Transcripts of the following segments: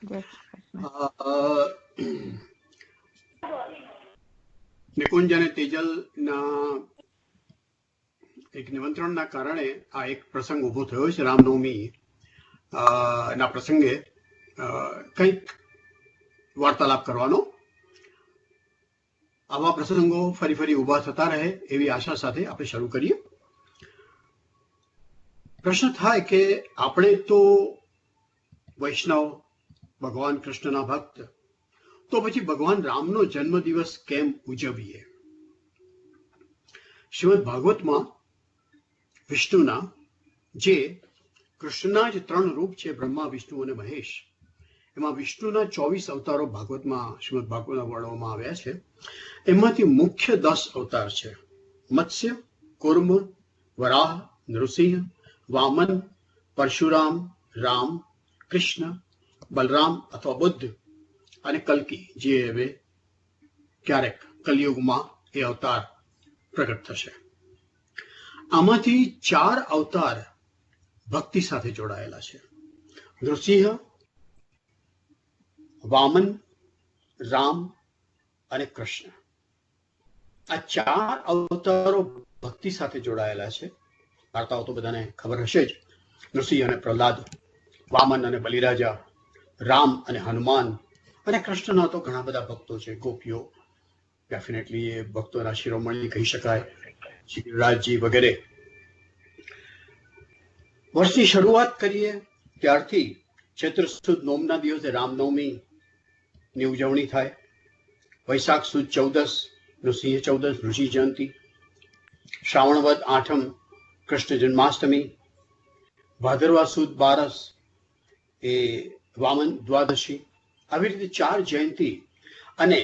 જય શ્રી કૃષ્ણ. નિકુંજ અને તેજલના એક નિમંત્રણના કારણે આ એક પ્રસંગ ઊભો થયો છે. રામનવમી ના પ્રસંગે કંઈક વાર્તાલાપ કરવાનો. આવા પ્રસંગો ફરી ફરી ઊભા થતા રહે એવી આશા સાથે આપણે શરૂ કરીએ. પ્રશ્ન થાય કે આપણે તો વૈષ્ણવ, ભગવાન કૃષ્ણના ભક્ત, તો પછી ભગવાન રામનો જન્મદિવસ કેમ ઉજવીએ? શ્રીમદ ભાગવતમાં વિષ્ણુના, જે કૃષ્ણના જ 3 રૂપ છે, બ્રહ્મા, વિષ્ણુ અને મહેશ, એમાં વિષ્ણુના 24 અવતારો ભાગવતમાં, શ્રીમદ ભાગવતમાં વર્ણવવામાં આવ્યા છે. એમાંથી મુખ્ય 10 અવતાર છે: મત્સ્ય, કુર્મ, વરાહ, નૃસિંહ, વામન, પરશુરામ, રામ, કૃષ્ણ, બલરામ અથવા બુદ્ધ અને કલ્કી, જે હવે ક્યારેક કલયુગમાં એ અવતાર પ્રગટ થશે. આમાંથી 4 અવતાર ભક્તિ સાથે જોડાયેલા છે: નૃસિંહ, વામન, રામ અને કૃષ્ણ. આ 4 અવતારો ભક્તિ સાથે જોડાયેલા છે. વાર્તાઓ તો બધાને ખબર હશે જ. નૃસિંહ અને પ્રહલાદ, વામન અને બલિરાજા, રામ અને હનુમાન, અને કૃષ્ણના તો ઘણા બધા ભક્તો છે. ગોપીઓ ડેફિનેટલી એ ભક્તોના શિરોમણી કહી શકાય, ગિરિરાજજી વગેરે. વર્ષની શરૂઆત કરીએ ત્યારથી ચૈત્ર સુદ નોમના દિવસે રામનવમીની ઉજવણી થાય. વૈશાખ સુદ 14 નૃસિંહ 14 ઋષિ જયંતિ, શ્રાવણ વદ 8મ કૃષ્ણ જન્માષ્ટમી, ભાદરવા સુદ 12 એ વામન દ્વાદશી. આવી રીતે 4 જયંતિ અને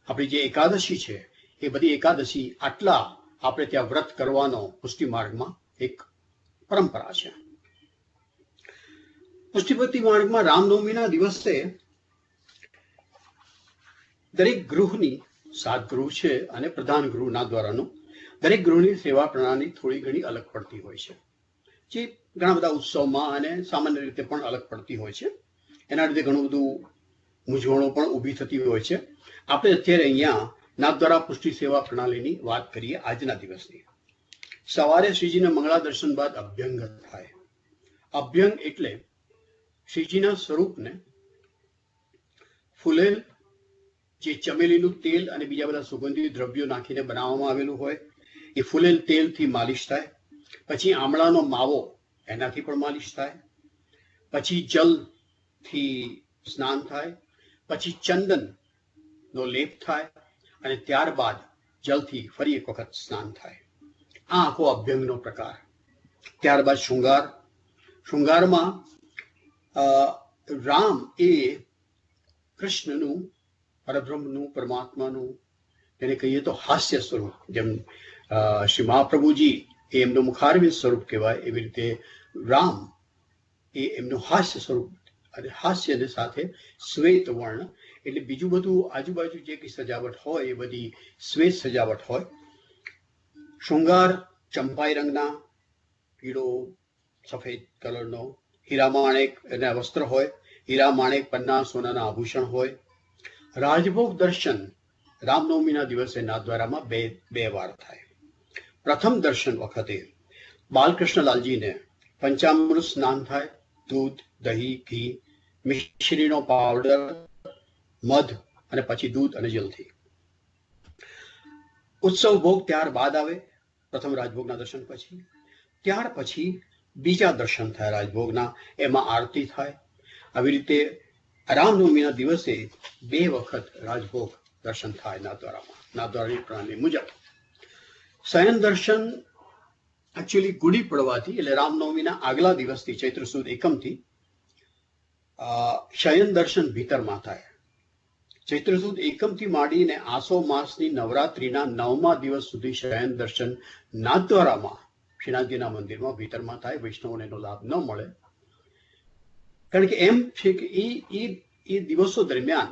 આપણી જે એકાદશી છે, એ બધી એકાદશી આટલા આપણે ત્યાં વ્રત કરવાનો પુષ્ટિ માર્ગમાં એક પરંપરા છે. પુષ્ટિપતિ માર્ગમાં રામનવમીના દિવસે દરેક ગૃહની, 7 ગૃહ છે અને પ્રધાન ગૃહના દ્વારાનું, દરેક ગૃહની સેવા પ્રણાલી થોડી ઘણી અલગ પડતી હોય છે, જે ઘણા બધા ઉત્સવમાં અને સામાન્ય રીતે પણ અલગ પડતી હોય છે. એના લીધે ઘણું બધું મૂંઝવણો પણ ઊભી થતી હોય છે. આપણે અત્યારે અહીંયા નાથદ્વારા પુષ્ટિ સેવા પ્રણાલીની વાત કરીએ. આજના દિવસની સવારે શ્રીજીના મંગળા દર્શન બાદ અભ્યંગ થાય. અભ્યંગ એટલે શ્રીજીના સ્વરૂપને ફૂલેલ, જે ચમેલીનું તેલ અને બીજા બધા સુગંધિત દ્રવ્યો નાખીને બનાવવામાં આવેલું હોય, એ ફૂલેલ તેલથી માલિશ થાય. પછી આમળાનો માવો, એનાથી પણ માલિશ થાય. પછી જલથી સ્નાન થાય. પછી ચંદનનો લેપ થાય અને ત્યારબાદ જલથી ફરી એક વખત સ્નાન થાય. આ આખો અભ્યંગનો પ્રકાર. ત્યારબાદ શૃંગાર. શૃંગારમાં રામ એ કૃષ્ણનું, પરબ્રહ્મનું, પરમાત્માનું, એને કહીએ તો હાસ્ય સ્વરૂપ. જેમ શ્રી મહાપ્રભુજી એ એમનું મુખારવિંદ સ્વરૂપ કહેવાય, એવી રીતે રામ એ એમનું હાસ્ય સ્વરૂપ. અને હાસ્યને સાથે શ્વેત વર્ણ, એટલે બીજું બધું આજુબાજુ જે કંઈ સજાવટ હોય એ બધી શ્વેત સજાવટ હોય. શૃંગાર ચંપાઈ રંગના, પીળો સફેદ કલરનો, હીરા માણેક એના વસ્ત્ર હોય, હીરા માણેક પન્ના સોનાના આભૂષણ હોય. રાજભોગ દર્શન રામનવમીના દિવસે નાથદ્વારામાં બે વાર થાય. પ્રથમ દર્શન વખતે બાલકૃષ્ણલાલજીને પંચામૃત સ્નાન થાય. દૂધ, દહીં, ઘી, મિશ્રીનો પાવડર, મધ અને પછી દૂધ અને જલથી. ઉત્સવ ભોગ ત્યારબાદ આવે, પ્રથમ રાજભોગના દર્શન પછી. ત્યાર પછી બીજા દર્શન થાય રાજભોગના, એમાં આરતી થાય. આવી રીતે રામનવમીના દિવસે 2 વખત રાજભોગ દર્શન થાય નાથદ્વારામાં, નાથદ્વારાની પ્રણાલી મુજબ. શયન દર્શન એકચ્યુઅલી ગુડી પડવાથી, એટલે રામનવમીના આગલા દિવસથી, ચૈત્ર સુદ 1મથી શયન દર્શન ભીતરમાં થાય. ચૈત્ર સુદ 1મથી માંડીને આસો માસની નવરાત્રિના 9મા દિવસ સુધી શયન દર્શન નાથદ્વારામાં શ્રીનાથજીના મંદિરમાં ભીતરમાં થાય. વૈષ્ણવોને એનો લાભ ન મળે, કારણ કે એમ છે કે એ દિવસો દરમિયાન,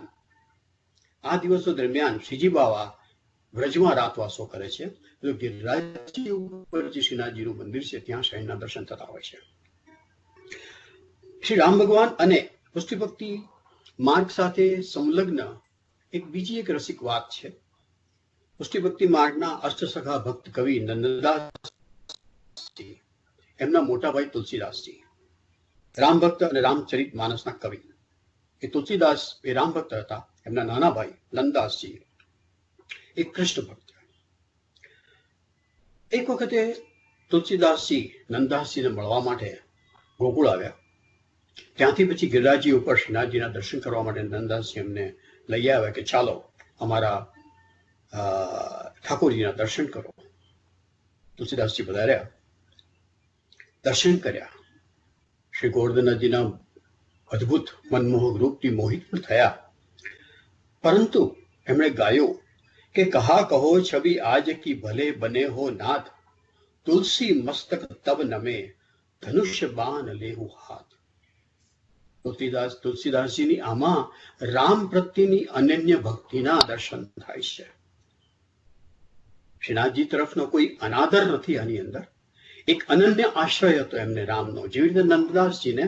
આ દિવસો દરમિયાન શ્રીજી બાવા વ્રજમાં રાતવાસો કરે છે. ગિરિરાજજી ઉપર જે શ્રીનાથજીનું મંદિર છે, ત્યાં શયનના દર્શન થતા હોય છે. શ્રી રામ ભગવાન અને પુષ્ટિભક્તિ માર્ગ સાથે સંલગ્ન એક બીજી એક રસિક વાત છે. પુષ્ટિ ભક્તિ માર્ગના અષ્ટસખા ભક્ત કવિ નંદદાસજી, એમના મોટા ભાઈ તુલસીદાસજી રામ ભક્ત અને રામચરિત માનસના કવિ. એ તુલસીદાસ એ રામ ભક્ત હતા. એમના નાના ભાઈ નંદદાસજી એક કૃષ્ણ ભક્ત. એક વખતે તુલસીદાસજી નંદદાસજીને મળવા માટે ગોકુળ આવ્યા. ત્યાંથી પછી ગિરિરાજજી ઉપર શ્રીનાથજીના દર્શન કરવા માટે નંદદાસજી એમને લઈ આવ્યા કે ચાલો અમારા ઠાકોરજીના દર્શન કરો. તુલસીદાસજી પધાર્યા, દર્શન કર્યા. શ્રી ગોવર્ધનજીના અદ્ભુત મનમોહક રૂપથી મોહિત પણ થયા. પરંતુ એમણે ગાયું કે કહા કહો છબી આજ કી ભલે બને હો નાથ, તુલસી મસ્તક તબ નમે ધનુષ્ય બાન લેહુ હાથ. તુલસીદાસજીની આમાં રામ પ્રત્યેની અનન્ય ભક્તિના દર્શન થાય છે. શ્રીનાથજી તરફનો કોઈ અનાદર નથી આની અંદર. એક અનન્ય આશ્રય હતો એમને રામનો. જેવી રીતે નંદદાસજીને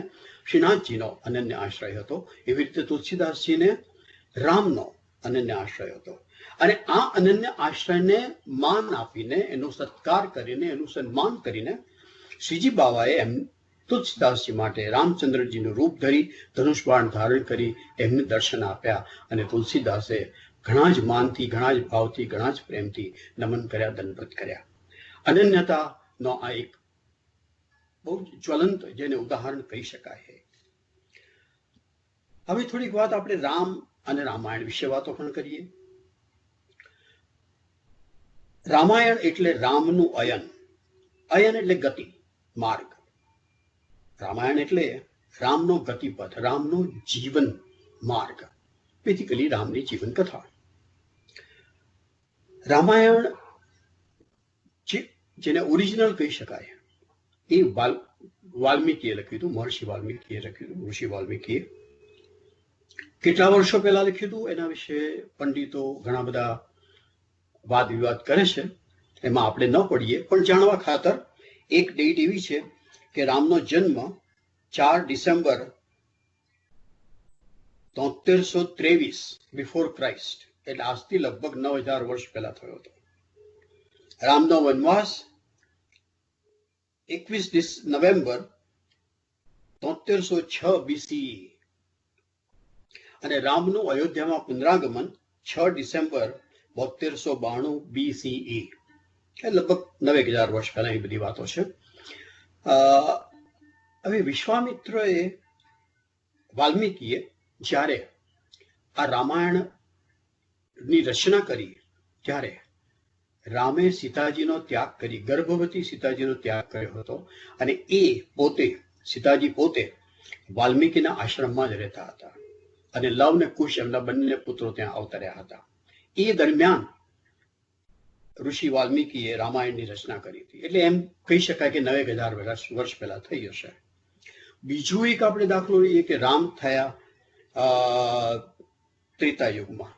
શ્રીનાથજીનો અનન્ય આશ્રય હતો, એવી રીતે તુલસીદાસજીને રામનો અનન્ય આશ્રય હતો. અને આ અનન્ય આશ્રયને માન આપીને, એનો સત્કાર કરીને, એનું સન્માન કરીને શ્રીજી બાવાએ એમ તુલસીદાસજી માટે રામચંદ્રજીનું રૂપ ધરી, ધનુષ બાણ ધારણ કરી એમને દર્શન આપ્યા. અને તુલસીદાસે ઘણા જ માનથી, ઘણા જ ભાવથી, ઘણા જ પ્રેમથી નમન કર્યા, દંડવત કર્યા. અનન્યતાનો આ એક બહુ જ્વલંત જેને ઉદાહરણ કહી શકાય. હવે થોડીક વાત આપણે રામ અને રામાયણ વિશે વાતો પણ કરીએ. રામાયણ એટલે રામનું અયન. અયન એટલે ગતિ, માર્ગ. રામાયણ એટલે રામનો ગતિપથ, રામનો જીવન માર્ગ, બેઝિકલી રામની જીવન કથા. રામાયણ જેને ઓરિજિનલ કહી શકાય એ વાલ્મીકીએ લખ્યું હતું. મહર્ષિ વાલ્મીકીએ લખ્યું હતું. ઋષિ વાલ્મીકીએ કેટલા વર્ષો પહેલા લખ્યું હતું એના વિશે પંડિતો ઘણા બધા વાદ વિવાદ કરે છે. એમાં આપણે ન પડીએ, પણ જાણવા ખાતર એક ડેટ એવી છે કે રામનો જન્મ 4 ડિસેમ્બર 7323 બિફોર ક્રાઇસ્ટ, એટલે આજથી લગભગ 9000 વર્ષ પહેલા થયો હતો. રામનો વનવાસ 21 નવેમ્બર 7306 BCE અને રામનું અયોધ્યામાં પુનરાગમન 6 ડિસેમ્બર 7292 BCE, લગભગ 9000 વર્ષ પહેલા. એ બધી વાતો છે. હવે વિશ્વામિત્રએ, વાલ્મીકીએ જ્યારે આ રામાયણની રચના કરી ત્યારે રામે સીતાજીનો ત્યાગ કરી, ગર્ભવતી સીતાજીનો ત્યાગ કર્યો હતો. અને એ પોતે, સીતાજી પોતે વાલ્મીકીના આશ્રમમાં જ રહેતા હતા. અને લવ ને કુશ એમના બંને પુત્રો ત્યાં અવતર્યા હતા. એ દરમિયાન ઋષિ વાલ્મીકીએ રામાયણની રચના કરી હતી. એટલે એમ કહી શકાય કે 9000 વર્ષ પહેલા થઈ હશે. બીજું એક આપણે દાખલો લઈએ કે રામ થયા ત્રેતા યુગમાં.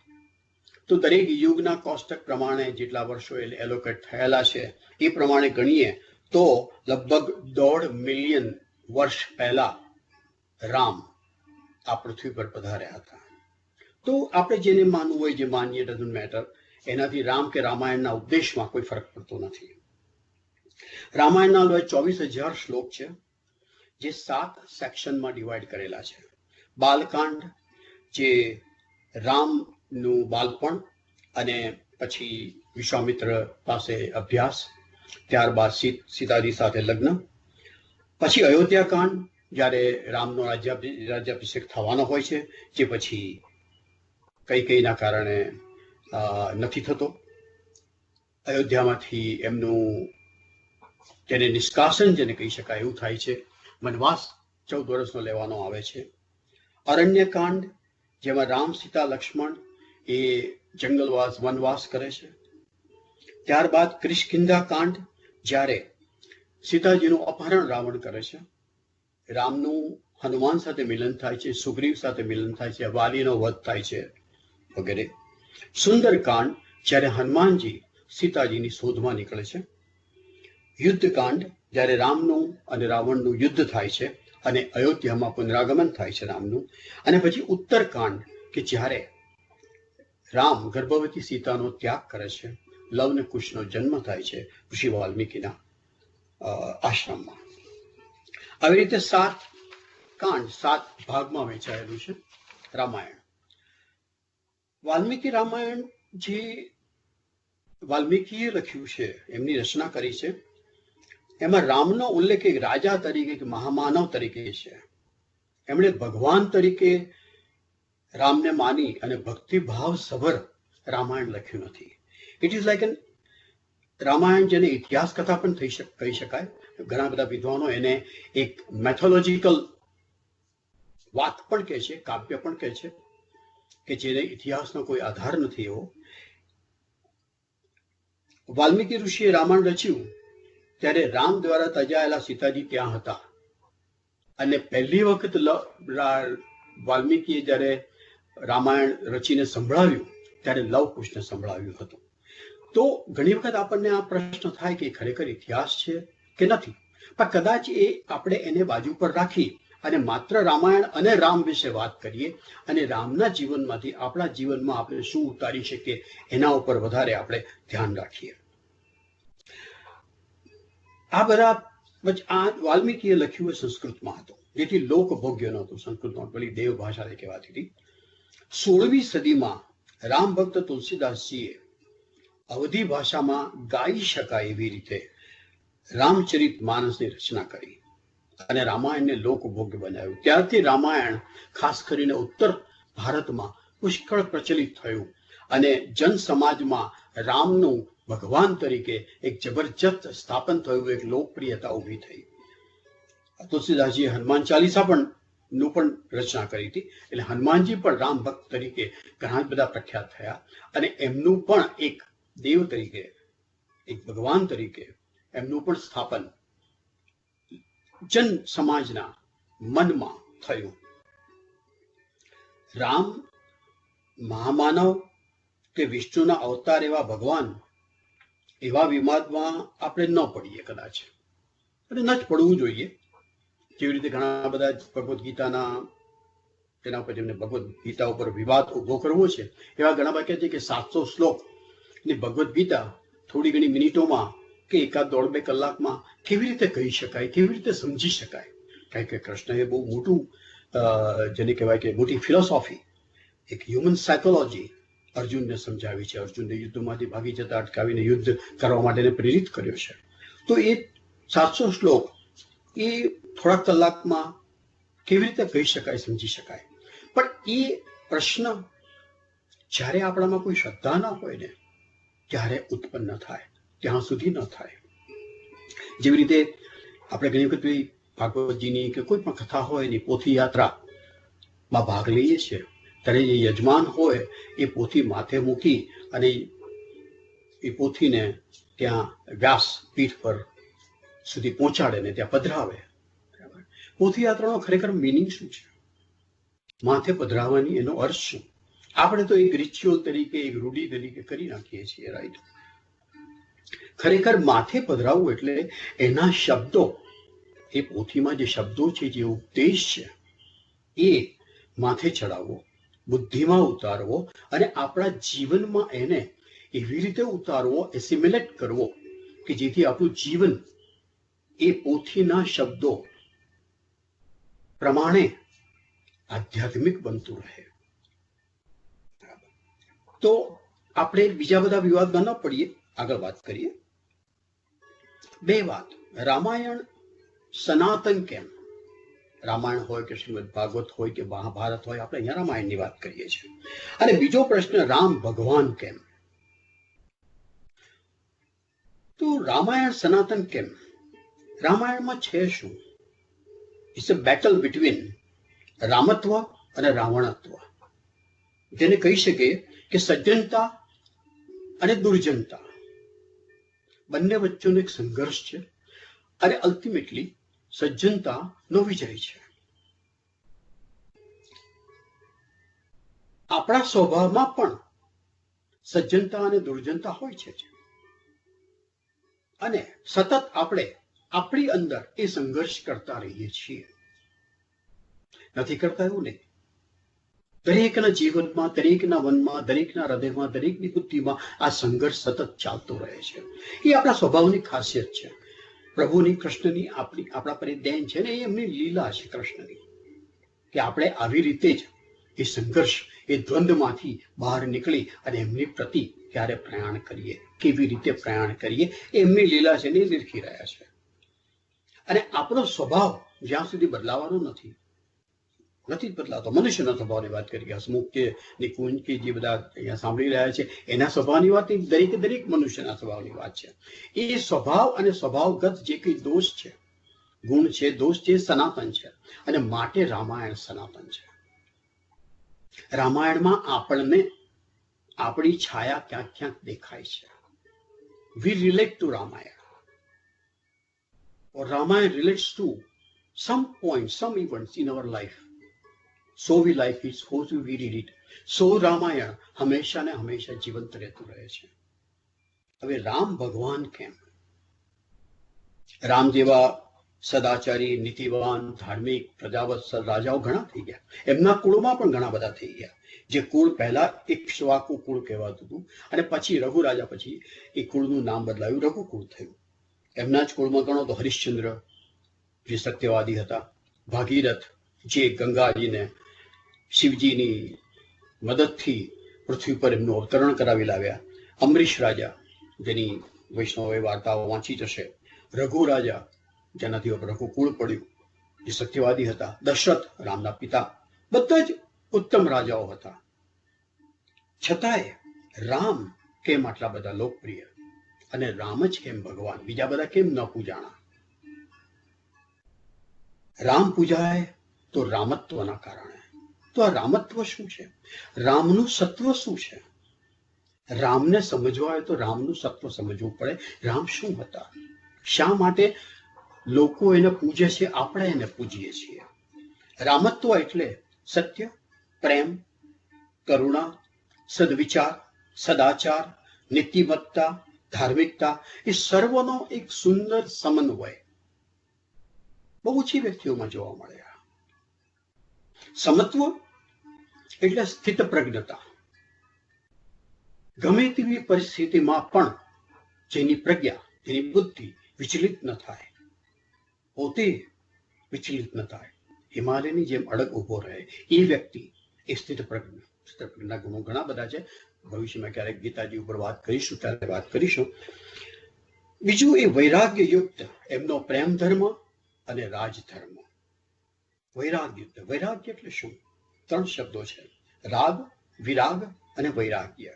તો દરેક યુગના કોષ્ટક પ્રમાણે જેટલા વર્ષો એલોકેટ થયેલા છે એ પ્રમાણે ગણીએ તો લગભગ 1.5 મિલિયન વર્ષ પહેલા રામ આ પૃથ્વી પર પધાર્યા હતા. તો આપણે જેને માનવું હોય, જે માનીએ, ડઝન્ટ મેટર. એનાથી રામ કે રામાયણના ઉપદેશમાં કોઈ ફરક પડતો નથી. રામાયણના 24,000 શ્લોક છે, જે 7 સેક્શનમાં ડિવાઈડ કરેલા છે. બાલકાંડ, જે રામનું બાળપણ અને પછી વિશ્વામિત્ર પાસે અભ્યાસ, ત્યારબાદ સીતાજી સાથે લગ્ન, પછી અયોધ્યાકાંડ, જ્યારે રામનો રાજ્યાભિષેક થવાનો હોય છે, જે પછી કઈના કારણે નથી થતો. અયોધ્યામાંથી એમનું જેને નિષ્કાસન જેને કહી શકાય એવું થાય છે. વનવાસ 14 વર્ષનો લેવાનો આવે છે. અરણ્યકાંડ, જેમાં રામ, સીતા, લક્ષ્મણ એ જંગલવાસ, વનવાસ કરે છે. ત્યારબાદ કિષ્કિંધા કાંડ, જ્યારે સીતાજીનું અપહરણ રાવણ કરે છે. રામનું હનુમાન સાથે મિલન થાય છે, સુગ્રીવ સાથે મિલન થાય છે, વાલીનો વધ થાય છે વગેરે. સુંદરકાંડ, જ્યારે હનુમાનજી સીતાજીની શોધમાં નીકળે છે. યુદ્ધકાંડ, જ્યારે રામનું અને રાવણનું યુદ્ધ થાય છે. અને અયોધ્યામાં પુનરાગમન થાય છે રામનું. અને પછી ઉત્તરકાંડ કે જ્યારે રામ ગર્ભવતી સીતાનો ત્યાગ કરે છે, લવ ને કુશનો જન્મ થાય છે ઋષિ વાલ્મીકીના આશ્રમમાં. આવી રીતે 7 કાંડ 7 ભાગમાં વહેંચાયેલું છે રામાયણ. વાલ્મીકી રામાયણ જે વાલ્મીકીએ લખ્યું છે, એમની રચના કરી છે, એમાં રામનો ઉલ્લેખ એક રાજા તરીકે કે મહામાનવ તરીકે છે. એમણે ભગવાન તરીકે રામને માની અને ભક્તિભાવ સભર રામાયણ લખ્યું નથી. It is like an Ramayana જેને ઇતિહાસ કથા પણ કહી શકાય. ઘણા બધા વિદ્વાનો એને એક મેથોલોજીકલ વાત પણ કહે છે, કાવ્ય પણ કહે છે, કે જેને ઇતિહાસનો કોઈ આધાર નથી એવો. વાલ્મીકી ઋષિએ રામાયણ રચ્યું ત્યારે રામ દ્વારા તજાયેલા સીતાજી ત્યાં હતા. અને પહેલી વખત વાલ્મીકીએ જ્યારે રામાયણ રચીને સંભળાવ્યું ત્યારે લવ કુશને સંભળાવ્યું હતું. તો ઘણી વખત આપણને આ પ્રશ્ન થાય કે ખરેખર ઇતિહાસ છે કે નથી, પણ કદાચ એ આપણે એને બાજુ પર રાખી અને માત્ર રામાયણ અને રામ વિશે વાત કરીએ અને રામના જીવનમાંથી આપણા જીવનમાં આપણે શું ઉતારી શકીએ એના ઉપર વધારે આપણે ધ્યાન રાખીએ. આ બધા આ વાલ્મીકીએ લખ્યું એ સંસ્કૃતમાં હતું, જેથી લોકભોગ્ય નહોતું. સંસ્કૃતમાં પેલી દેવ ભાષા કહેવાતી હતી. 16મી સદીમાં રામ ભક્ત તુલસીદાસજીએ અવધી ભાષામાં ગાઈ શકાય એવી રીતે રામચરિત માનસની રચના કરી અને રામાયણને લોકભોગ્ય બનાવ્યું. ત્યારથી રામાયણ ખાસ કરીને ઉત્તર ભારતમાં પુષ્કળ પ્રચલિત થયું અને જન સમાજમાં રામનું ભગવાન તરીકે એક જબરજસ્ત સ્થાપન થયું, એક લોકપ્રિયતા ઊભી થઈ. તુલસીદાસજીએ હનુમાન ચાલીસા પણ રચના કરી હતી. એટલે હનુમાનજી પણ રામ ભક્ત તરીકે ઘણા બધા પ્રખ્યાત થયા અને એમનું પણ એક દેવ તરીકે, એક ભગવાન તરીકે એમનું પણ સ્થાપન જન સમાજના મનમાં થયું. રામ મહામાનવ કે વિષ્ણુના અવતાર એવા ભગવાન, એવા વિવાદમાં આપણે ન પડીએ કદાચ, અને ન જ પડવું જોઈએ. જેવી રીતે ઘણા બધા ભગવદ્ ગીતાના તેના ઉપર જેમને ભગવદ્ ગીતા ઉપર વિવાદ ઉભો કરવો છે, એવા ઘણા બધા કહે છે કે 700 શ્લોક ની ભગવદ્ ગીતા થોડી ઘણી મિનિટોમાં કે એકાદ 1.5-2 કલાકમાં કેવી રીતે કહી શકાય, કેવી રીતે સમજી શકાય? કારણ કે કૃષ્ણએ બહુ મોટું જેને કહેવાય કે મોટી ફિલોસોફી, એક હ્યુમન સાયકોલોજી અર્જુનને સમજાવી છે. અર્જુનને યુદ્ધમાંથી ભાગી જતા અટકાવીને યુદ્ધ કરવા માટે પ્રેરિત કર્યો છે. તો એ 700 શ્લોક એ થોડા કલાકમાં કેવી રીતે કહી શકાય, સમજી શકાય? પણ એ પ્રશ્ન જ્યારે આપણામાં કોઈ શ્રદ્ધા ના હોય ને ત્યારે ઉત્પન્ન થાય, ત્યાં સુધી ન થાય. જેવી રીતે આપણે ઘણી વખત ભાગવતજીની કે કોઈ પણ કથા હોય એની પોથી યાત્રામાં ભાગ લઈએ છીએ, ત્યારે જે યજમાન હોય એ પોથી માથે મૂકી અને એ પોથીને ત્યાં વ્યાસ પીઠ પર સુધી પહોંચાડે ને ત્યાં પધરાવે. પોથી યાત્રાનો ખરેખર મિનિંગ શું છે? માથે પધરાવવાની એનો અર્થ શું? આપણે તો એક રિચ્યુઅલ તરીકે, એક રૂઢિ તરીકે કરી નાખીએ છીએ, રાઈટ? ખરેખર માથે પધરાવવું એટલે એના શબ્દો, એ પોથીમાં જે શબ્દો છે, જે ઉપદેશ છે, એ માથે ચડાવવો, બુદ્ધિમાં ઉતારવો અને આપણા જીવનમાં એને એવી રીતે ઉતારવો, એસિમ્યુલેટ કરવો કે જેથી આપણું જીવન એ પોથીના શબ્દો પ્રમાણે આધ્યાત્મિક બનતું રહે. તો આપણે બીજા બધા વિવાદમાં ન પડીએ, આગળ વાત કરીએ. 2 વાત. રામાયણ સનાતન કેમ? રામાયણ હોય કે શ્રીમદ ભાગવત હોય કે મહાભારત હોય, આપણે અહીંયા રામાયણની વાત કરીએ છીએ. અને બીજો પ્રશ્ન, રામ ભગવાન કેમ? તો રામાયણ સનાતન કેમ? રામાયણમાં છે શું? ઇટ્સ અ બેટલ બિટવીન રામત્વ અને રાવણત્વ. જેને કહી શકીએ કે સજ્જનતા અને દુર્જનતા બંને વચ્ચેનો એક સંઘર્ષ છે અને અલ્ટિમેટલી સજ્જનતાનો વિજય છે. આપણા સ્વભાવમાં પણ સજ્જનતા અને દુર્જનતા હોય છે અને સતત આપણે આપણી અંદર એ સંઘર્ષ કરતા રહીએ છીએ. નથી કરતા એવું નહીં. દરેકના જીવનમાં, દરેકના મનમાં, દરેકના હૃદયમાં, દરેકની બુદ્ધિમાં આ સંઘર્ષ સતત ચાલતો રહે છે. એ આપણા સ્વભાવની ખાસિયત છે. પ્રભુની, કૃષ્ણની આપણા પર દેન છે ને, એ એમની લીલા છે કૃષ્ણની, કે આપણે આવી રીતે જ એ સંઘર્ષ, એ દ્વંદ્વમાંથી બહાર નીકળી અને એમની પ્રતિ ક્યારે પ્રયાણ કરીએ, કેવી રીતે પ્રયાણ કરીએ, એમની લીલા છે ને એ નિરખી રહ્યા છે. અને આપણો સ્વભાવ જ્યાં સુધી બદલાવાનો નથી જ બદલાતો. મનુષ્યના સ્વભાવની વાત કરીએ, હસમુખ કે નિકુંજ કે જે બધા અહીંયા સાંભળી રહ્યા છે એના સ્વભાવની વાત, દરેક મનુષ્યના સ્વભાવની વાત છે. એ સ્વભાવ અને સ્વભાવગત જે કંઈ દોષ છે, ગુણ છે, દોષ છે, સનાતન છે. અને માટે રામાયણ સનાતન છે. રામાયણમાં આપણને આપણી છાયા ક્યાંક ક્યાંક દેખાય છે. We relate to Ramayana, or Ramayana relates to some points, some events in our life. So we like it, so we read it. So Ramayana હંમેશા ને હંમેશા જીવંત રહેતું રહે છે. હવે રામ ભગવાન કેમ? રામ જેવા સદાચારી, નીતિવાન, ધાર્મિક, પ્રજાવત્સલ રાજાઓ ઘણા થઈ ગયા. એમના કુળમાં પણ ઘણા બધા થઈ ગયા. જે કુળ પહેલા ઇક્ષ્વાકુ કુળ કહેવાતું હતું અને પછી રઘુ રાજા પછી એ કુળનું નામ બદલાયું, રઘુકુળ થયું. એમના જ કુળમાં ગણો તો હરિશ્ચંદ્ર જે સત્યવાદી હતા, ભાગીરથ જે ગંગાજીને શિવજીની મદદથી પૃથ્વી પર એમનું અવતરણ કરાવી લાવ્યા, અમરીશ રાજા જેની વૈષ્ણવે વાર્તાઓ વાંચી જશે, રઘુ રાજા જેનાથી રઘુકુળ પડ્યું જે સત્યવાદી હતા, દશરથ રામના પિતા, બધા જ ઉત્તમ રાજાઓ હતા. છતાંય રામ કેમ આટલા બધા લોકપ્રિય અને રામ જ કેમ ભગવાન, બીજા બધા કેમ ન પૂજાણા? રામ પૂજાય તો રામત્વના કારણે. તો આ રામત્વ શું છે? રામનું સત્વ શું છે? રામને સમજવા હોય તો રામનું સત્વ સમજવું પડે. રામ શું હતા? શા માટે લોકો એને પૂજે છે, આપણે એને પૂજીએ છીએ? રામત્વ એટલે સત્ય, પ્રેમ, કરુણા, સદવિચાર, સદાચાર, નીતિમત્તા, ધાર્મિકતા, એ સર્વનો એક સુંદર સમન્વય બહુ ઓછી વ્યક્તિઓમાં જોવા મળે. સમત્વ એટલે સ્થિત પ્રજ્ઞતા. ગમે તેવી પરિસ્થિતિમાં પણ જેની પ્રજ્ઞા, જેની બુદ્ધિ વિચલિત ન થાય, પોતે વિચલિત ન થાય, હિમાલયની જેમ અડગ ઉભો રહે, એ વ્યક્તિ એ સ્થિત પ્રજ્ઞા ગુણો ઘણા બધા છે. ભવિષ્યમાં ક્યારેક ગીતાજી ઉપર વાત કરીશું ત્યારે વાત કરીશું. બીજું એ વૈરાગ્ય યુક્ત એમનો પ્રેમ ધર્મ અને રાજધર્મ. વૈરાગ્ય એટલે શું? 3 શબ્દો છે, રાગ, વિરાગ અને વૈરાગ્ય.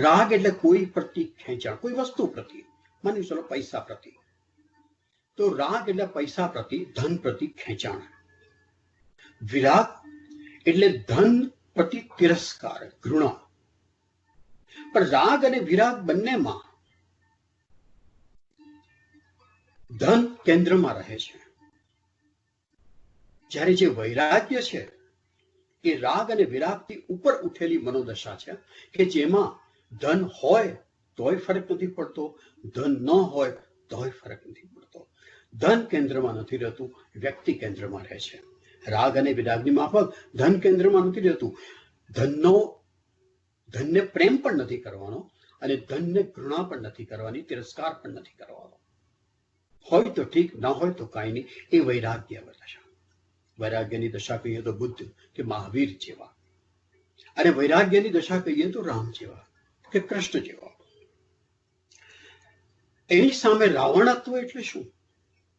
રાગ એટલે કોઈ પ્રતિ ખેંચાણ, કોઈ વસ્તુ પ્રતિ, માની ચલો પૈસા પ્રતિ, તો રાગ એટલે પૈસા પ્રતિ, ધન પ્રતિ ખેંચાણ. વિરાગ એટલે ધન પ્રતિ તિરસ્કાર, ઘૃણા. પણ રાગ અને વિરાગ બંનેમાં ધન કેન્દ્રમાં રહે છે. જ્યારે જે વૈરાગ્ય છે એ રાગ અને વિરાગથી ઉપર ઉઠેલી મનોદશા છે કે જેમાં ધન હોય તોય ફરક નથી પડતો, ધન ન હોય તોય ફરક નથી પડતો. ધન કેન્દ્રમાં નથી રહેતું, વ્યક્તિ કેન્દ્રમાં રહે છે. રાગ અને વિરાગની માફક ધન કેન્દ્રમાં નથી રહેતું. ધનને પ્રેમ પણ નથી કરવાનો અને ધનને ઘૃણા પણ નથી કરવાની, તિરસ્કાર પણ નથી કરવાનો. હોય તો ઠીક, ના હોય તો કાંઈ નહીં. એ વૈરાગ્ય દશા. વૈરાગ્યની દશા કહીએ તો બુદ્ધ કે મહાવીર જેવા, અને વૈરાગ્યની દશા કહીએ તો રામ જેવા કે કૃષ્ણ જેવા. એની સામે રાવણત્વ એટલે શું?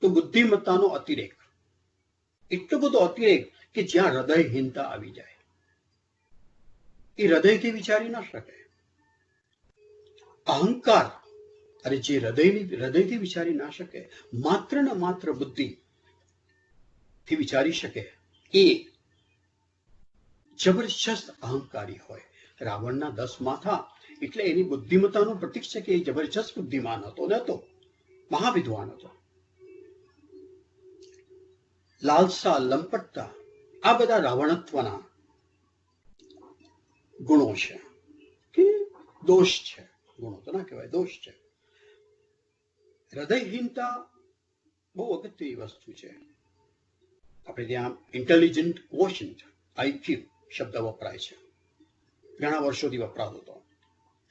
તો બુદ્ધિમત્તાનો અતિરેક. એટલો બધો અતિરેક કે જ્યાં હૃદયહીનતા આવી જાય. એ હૃદયથી વિચારી ન શકે. અહંકાર, અને જે હૃદયથી વિચારી ના શકે, માત્ર ને માત્ર બુદ્ધિ થી વિચારી શકે, એ જબરજસ્ત અહંકારી હોય. રાવણના 10 માથા એટલે એની બુદ્ધિમત્તાનું પ્રતીક છે કે એ જબરજસ્ત બુદ્ધિમાન હતો ને હતો, મહાવિદ્વાન હતો. લાલસા, લંપટતા, આ બધા રાવણત્વના ગુણો છે કે દોષ છે. ગુણો તો ના કહેવાય, દોષ છે. હૃદયહીનતા બહુ અગત્યની વસ્તુ છે. આપણે ત્યાં ઇન્ટેલિજન્ટ ક્વોશન્ટ આઈક્યુ શબ્દ વપરાય છે. ઘણા વર્ષોથી વપરાતો હતો.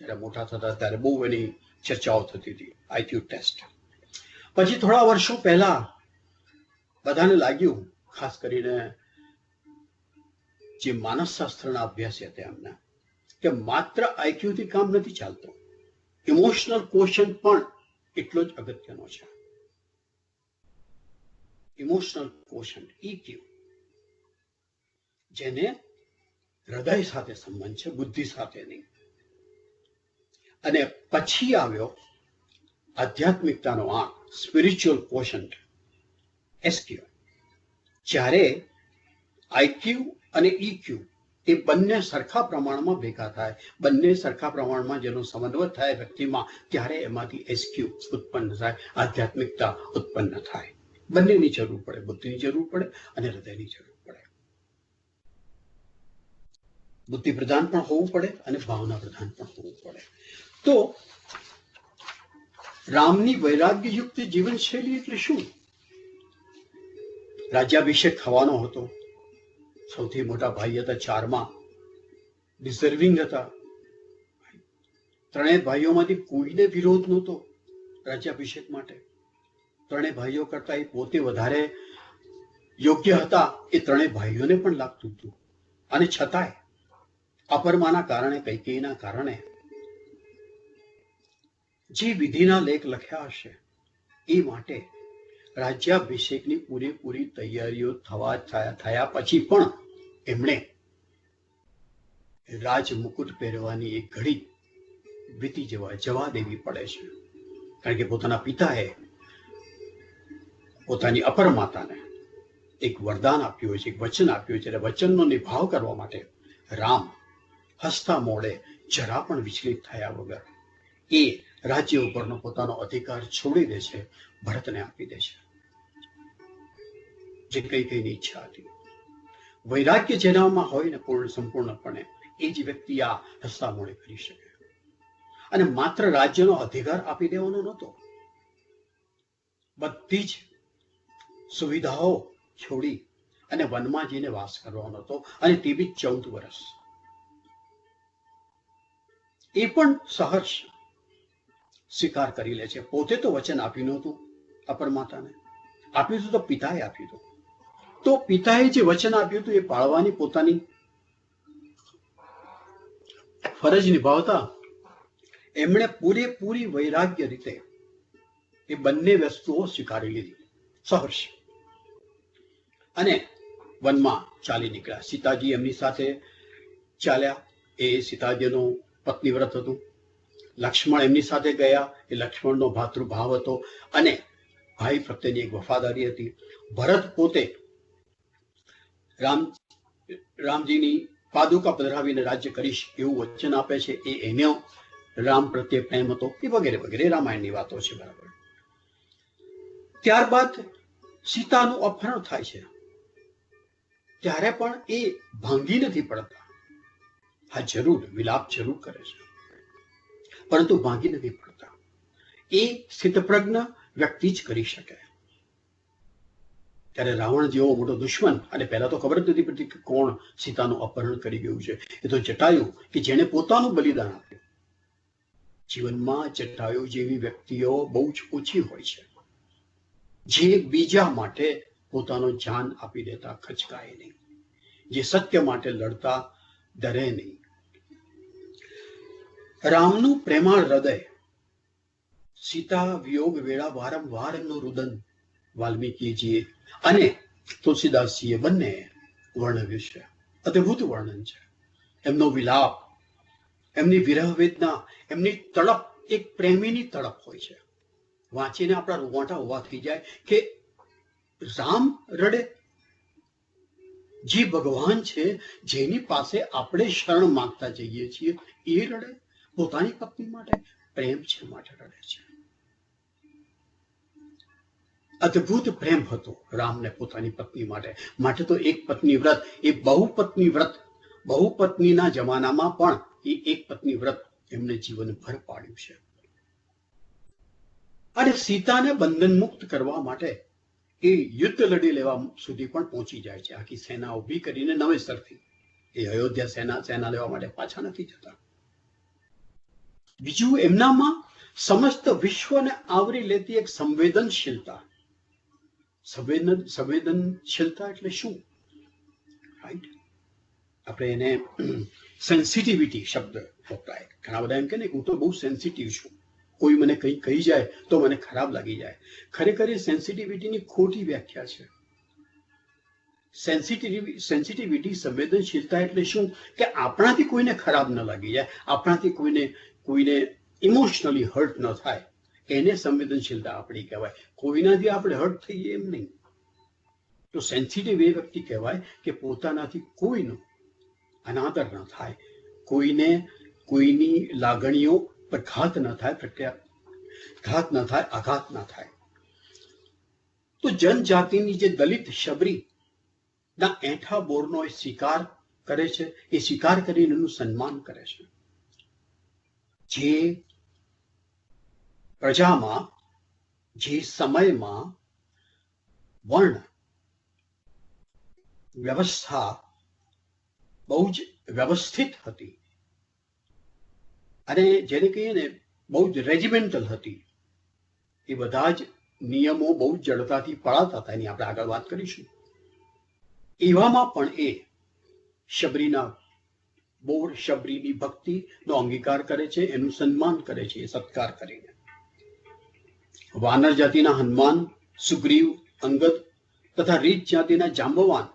જ્યારે મોટા થતા ત્યારે બહુ એની ચર્ચાઓ થતી હતી, આઈક્યુ ટેસ્ટ. પછી થોડા વર્ષો પહેલા બધાને લાગ્યું, ખાસ કરીને જે માનસશાસ્ત્રના અભ્યાસી હતા એમને, કે માત્ર આઈક્યુથી કામ નથી ચાલતું, ઇમોશનલ ક્વોશન્ટ પણ એટલો જ અગત્યનો છે. ઇમોશનલ ક્વોશન્ટ EQ, જેને હૃદય સાથે સંબંધ છે, બુદ્ધિ સાથે નહીં. અને પછી આવ્યો આધ્યાત્મિકતાનો આંક, સ્પિરિચ્યુઅલ ક્વોશન્ટ SQ. જ્યારે આઈક્યુ અને EQ એ બંને સરખા પ્રમાણમાં ભેગા થાય, બંને સરખા પ્રમાણમાં જેનો સમન્વય થાય વ્યક્તિમાં, ત્યારે એમાંથી SQ ઉત્પન્ન થાય, આધ્યાત્મિકતા ઉત્પન્ન થાય. બંનેની જરૂર પડે, બુદ્ધિની જરૂર પડે અને હૃદયની જરૂર પડે. બુદ્ધિ પ્રધાન પણ હોવું પડે અને ભાવના પ્રધાન પણ હોવું પડે. તો રામની વૈરાગ્યયુક્ત જીવનશૈલી એટલે શું? રાજ્યાભિષેક થવાનો હતો. સૌથી મોટા ભાઈ હતા, 4માં ડિઝર્વિંગ હતા. ત્રણેય ભાઈઓમાંથી કોઈને વિરોધ નહોતો રાજ્યાભિષેક માટે. ત્રણેય ભાઈઓ કરતા એ પોતે વધારે યોગ્ય હતા, એ ત્રણેય ભાઈઓને પણ લાગતું હતું. અને છતાંય અપરમાના કારણે, કૈકેયીના કારણે જે વિધિના લેખ લખ્યા હશે એ માટે રાજ્યાભિષેકની પૂરેપૂરી તૈયારીઓ થયા પછી પણ એમણે રાજમુકુટ પહેરવાની એક ઘડી વીતી જવા દેવી પડે છે. કારણ કે પોતાના પિતાએ પોતાની અપર માતાને એક વરદાન આપ્યું છે, એક વચન આપ્યું છે. વચનનો નિભાવ કરવા માટે રામ હસતા મોડે, જરા પણ વિચલિત થયા વગર એ રાજ્ય ઉપરનો પોતાનો અધિકાર છોડી દે છે, ભરતને આપી દે છે, જે કૈકેયીની ઈચ્છા હતી. વૈરાગ્ય જેનામાં હોય ને સંપૂર્ણપણે, એ જ વ્યક્તિ આ હસતા મોડે કરી શકે. અને માત્ર રાજ્યનો અધિકાર આપી દેવાનો નહોતો, બધી જ સુવિધાઓ છોડી અને વનમાં જઈને વાસ કરવાનો હતો, અને તે બી 14 વર્ષ. એ પણ સહર્ષ સ્વીકાર કરી લે છે. પોતે તો વચન આપ્યું નહોતું અપર માતાને, આપ્યું હતું તો પિતાએ આપ્યું હતું. તો પિતાએ જે વચન આપ્યું હતું એ પાળવાની પોતાની ફરજ નિભાવતા એમણે પૂરેપૂરી વૈરાગ્ય રીતે એ બંને વસ્તુઓ સ્વીકારી લીધી, સહર્ષ. અને વનમાં ચાલી નીકળ્યા. સીતાજી એમની સાથે ચાલ્યા, એ સીતાજીનું પત્નીવ્રત હતું. લક્ષ્મણ એમની સાથે ગયા, એ લક્ષ્મણનો ભાતૃભાવ હતો અને ભાઈ પ્રત્યેની એક વફાદારી હતી. ભરત પોતે રામજીની પાદુકા પધરાવીને રાજ્ય કરીશ એવું વચન આપે છે, એ એનો રામ પ્રત્યે પ્રેમ હતો, એ વગેરે વગેરે રામાયણની વાતો છે. બરાબર. ત્યારબાદ સીતાનું અપહરણ થાય છે. ત્યારે પણ એ ભાંગી નથી પડતા. હા, જરૂર વિલાપ જરૂર કરે છે, પરંતુ ભાંગી નથી પડતા. એ સ્થિતપ્રજ્ઞ વ્યક્તિ જ કરી શકે. ત્યારે રાવણ જેવો મોટો દુશ્મન, અને પહેલા તો ખબર જ નથી પડતી કે કોણ સીતાનું અપહરણ કરી ગયું છે. એ તો જટાયુ, કે જેણે પોતાનું બલિદાન આપ્યું. જીવનમાં જટાયુ જેવી વ્યક્તિઓ બહુ જ ઓછી હોય છે, જે બીજા માટે પોતાનું જાન આપી દેતા ખચકાય નહીં, જે સત્ય માટે લડતા ડરે નહીં. રામનું પ્રેમાળ હૃદય, સીતા વિયોગ વેળા વારંવાર એમનું રુદન વાલ્મીકીજીએ અને તુલસીદાસજીએ બંને વર્ણવ્યું છે. અદ્ભુત વર્ણન છે. એમનો વિલાપ, એમની વિરહ વેદના, એમની તડપ એક પ્રેમીની તડપ હોય છે. વાંચીને આપણા રૂવાટા ઉભા થઈ જાય કે રામ રડે, જે ભગવાન છે, જેની પાસે આપણે શરણ માંગતા જઈએ છીએ, એ રડે પોતાની પત્ની માટે. પ્રેમ છે માટે રડે છે. અદ્ભુત પ્રેમ હતો રામને પોતાની પત્ની માટે. માટે તો એક પત્ની વ્રત, એ બહુપત્ની વ્રત, બહુપત્નીના જમાનામાં પણ એ એક પત્ની વ્રત એમને જીવનભર પાડ્યું છે. અને સીતાને બંધન મુક્ત કરવા માટે એ યુદ્ધ લડી લેવા સુધી પણ પહોંચી જાય છે. આખી સેના ઊભી કરીને નવેસરથી એ અયોધ્યા સેના લેવા માટે પાછા નથી જતા. બીજું, એમનામાં સમસ્ત વિશ્વને આવરી લેતી એક સંવેદનશીલતા. સંવેદનશીલતા એટલે શું? રાઈટ, આપણે એને સેન્સિટિવિટી શબ્દ વપરાય. ઘણા બધા એમ કે ને હું તો બહુ સેન્સિટિવ છું, કોઈ મને કંઈ કહી જાય તો મને ખરાબ લાગી જાય. ખરેખર એ સેન્સિટિવિટીની ખોટી વ્યાખ્યા છે. સેન્સિટિવિટી, સંવેદનશીલતા એટલે શું? કે આપણાથી કોઈને ખરાબ ન લાગી જાય, આપણાથી કોઈને ઇમોશનલી હર્ટ ન થાય, એને સંવેદનશીલતા આપણી કહેવાય. કોઈનાથી આપણે હર્ટ થઈએ એમ નહીં. તો સેન્સિટિવ એ વ્યક્તિ કહેવાય કે પોતાનાથી કોઈનો અનાદર ન થાય, કોઈની લાગણીઓ પર ઘાત ન થાય, આઘાત ન થાય. તો જનજાતિની જે દલિત શબરી ના એઠા બોરનો એ સ્વીકાર કરે છે, એ સ્વીકાર કરીને એનું સન્માન કરે છે. જે પ્રજામાં, જે સમયમાં વર્ણ વ્યવસ્થા બહુ જ વ્યવસ્થિત હતી અને જેને કહીએ ને બહુ જ રેજિમેન્ટલ હતી, એ બધા જ નિયમો બહુ જડતાથી પળાતા હતા. એની આપણે આગળ વાત કરીશું. એવામાં પણ એ શબરીની ભક્તિનો અંગીકાર કરે છે, એનું સન્માન કરે છે, એ સત્કાર કરીને. વાનર જાતિના હનુમાન, સુગ્રીવ, અંગદ તથા રીત જાતિના જાંબવાન,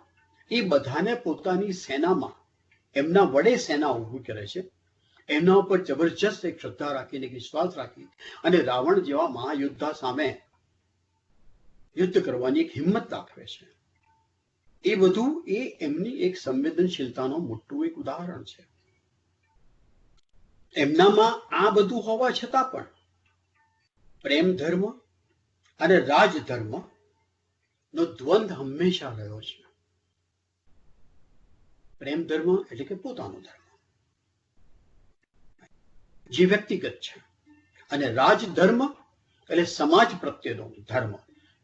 એ બધાને પોતાની સેનામાં એમના વડે સેના ઊભી કરે છે. એમના ઉપર જબરજસ્ત એક શ્રદ્ધા રાખીને, એક વિશ્વાસ રાખી અને રાવણ જેવા મહાયોદ્ધા સામે યુદ્ધ કરવાની એક હિંમત દાખવે છે. એ બધું એ એમની એક સંવેદનશીલતાનું મોટું એક ઉદાહરણ છે. એમનામાં આ બધું હોવા છતાં પણ પ્રેમ ધર્મ અને રાજધર્મ નો દ્વંદ હંમેશા રહ્યો છે. પ્રેમ ધર્મ એટલે કે પોતાનો ધર્મ, જે વ્યક્તિગત છે, અને રાજધર્મ એટલે સમાજ પ્રત્યેનો ધર્મ,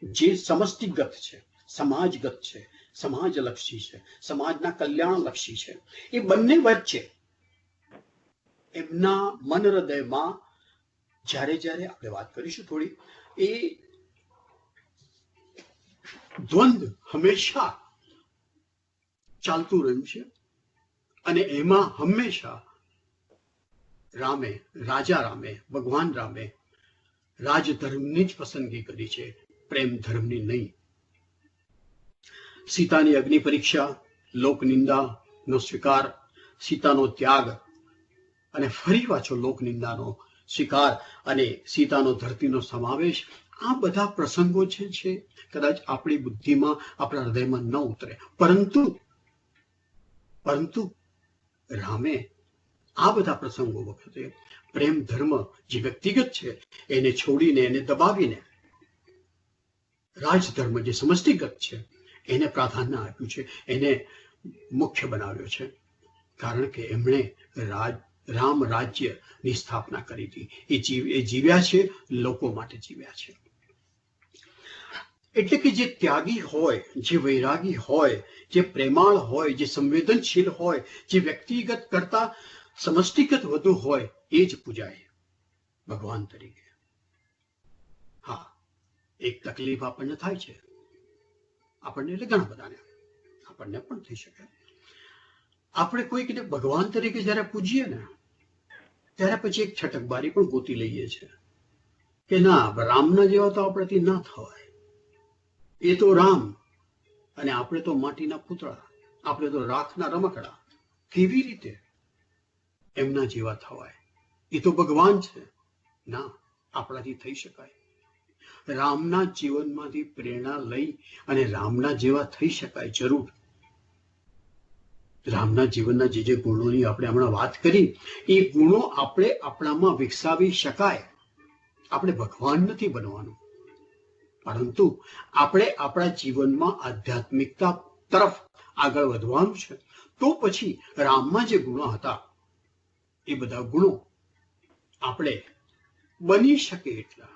જે સમષ્ટિગત છે, સમાજગત છે, સમાજલક્ષી છે, સમાજના કલ્યાણલક્ષી છે. એ બંને વચ્ચે એમના મન હૃદયમાં જ્યારે આપણે વાત કરીશું થોડી, એ દ્વંદ હંમેશા ચાલતું રહ્યું છે. અને એમાં હંમેશા રાજા રામે, ભગવાન રામે રાજધર્મની જ પસંદગી કરી છે, પ્રેમ ધર્મની નહીં. સીતાની અગ્નિ પરીક્ષા, લોકનિંદાનો સ્વીકાર, સીતાનો ત્યાગ અને ફરી પાછો લોકનિંદાનો સ્વીકાર અને સીતાનો ધરતીનો સમાવેશ, આ બધા પ્રસંગો છે કદાચ આપણી બુદ્ધિમાં, આપણા હૃદયમાં ન ઉતરે, પરંતુ રામે આ બધા પ્રસંગો વખતે પ્રેમ ધર્મ જે વ્યક્તિગત છે એને છોડીને, એને દબાવીને રાજધર્મ જે સમષ્ટિગત છે એને પ્રાધાન્ય આપ્યું છે, એને મુખ્ય બનાવ્યો છે. કારણ કે એમણે રામ રાજ્યની સ્થાપના કરી હતી. એ જીવ્યા છે, લોકો માટે જીવ્યા છે. એટલે કે જે ત્યાગી હોય, જે વૈરાગી હોય, જે પ્રેમાળ હોય, જે સંવેદનશીલ હોય, જે વ્યક્તિગત કરતા સમષ્ટિગત વધુ હોય, એ જ પૂજાય ભગવાન તરીકે. હા, એક તકલીફ આપણને થાય છે, આપણને એટલે ઘણા બધાને, આપણને પણ થઈ શકે. આપણે કોઈકને ભગવાન તરીકે જ્યારે પૂજીએ ને, ત્યારે પછી એક છટકબારી પણ ગોતી લઈએ છીએ કે ના, રામના જેવા તો આપણાથી ના થવાય. એ તો રામ અને આપણે તો માટીના પૂતળા, આપણે તો રાખના રમકડા. કેવી રીતે એમના જેવા થવાય? એ તો ભગવાન છે. ના, આપણાથી થઈ શકાય. રામના જીવનમાંથી પ્રેરણા લઈ અને રામના જેવા થઈ શકાય, જરૂર. રામના જીવનના જે ગુણોની આપણે હમણાં વાત કરી, એ ગુણો આપણે આપણામાં વિકસાવી શકાય. આપણે ભગવાન નથી બનવાનું, પરંતુ આપણે આપણા જીવનમાં આધ્યાત્મિકતા તરફ આગળ વધવાનું છે. તો પછી રામમાં જે ગુણો હતા, એ બધા ગુણો આપણે બની શકે એટલા